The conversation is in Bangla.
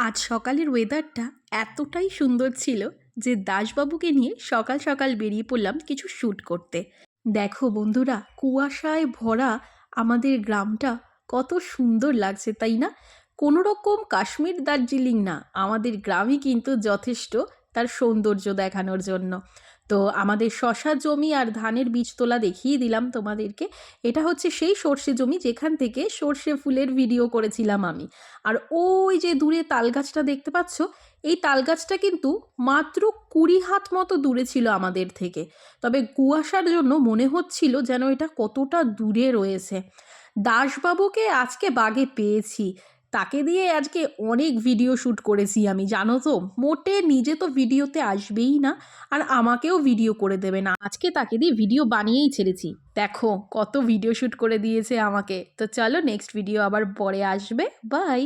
আজ সকালের ওয়েদারটা এতটাই সুন্দর ছিল যে দাসবাবুকে নিয়ে সকাল সকাল বেরিয়ে পড়লাম কিছু শ্যুট করতে। দেখো বন্ধুরা, কুয়াশায় ভরা আমাদের গ্রামটা কত সুন্দর লাগছে, তাই না? কোনো রকম কাশ্মীর দার্জিলিং না, আমাদের গ্রামই কিন্তু যথেষ্ট তার সৌন্দর্য দেখানোর জন্য। তো আমাদের শশা জমি আর ধানের বীজ তোলা দেখিয়ে দিলাম তোমাদেরকে। এটা হচ্ছে সেই সর্ষে জমি যেখান থেকে সর্ষে ফুলের ভিডিও করেছিলাম আমি। আর ওই যে দূরে তাল গাছটা দেখতে পাচ্ছ, এই তাল গাছটা কিন্তু মাত্র 20 হাত মতো দূরে ছিল আমাদের থেকে। তবে কুয়াশার জন্য মনে হচ্ছিল যেন এটা কতটা দূরে রয়েছে। দাসবাবুকে আজকে বাগে পেয়েছি, তাকে দিয়ে আজকে অনেক ভিডিও শ্যুট করেছি আমি, জানো তো। মোটে নিজে তো ভিডিওতে আসবেই না, আর আমাকেও ভিডিও করে দেবে না। আজকে তাকে দিয়ে ভিডিও বানিয়েই ছেড়েছি। দেখো কত ভিডিও শ্যুট করে দিয়েছে আমাকে। তো চলো, নেক্সট ভিডিও আবার পরে আসবে। বাই।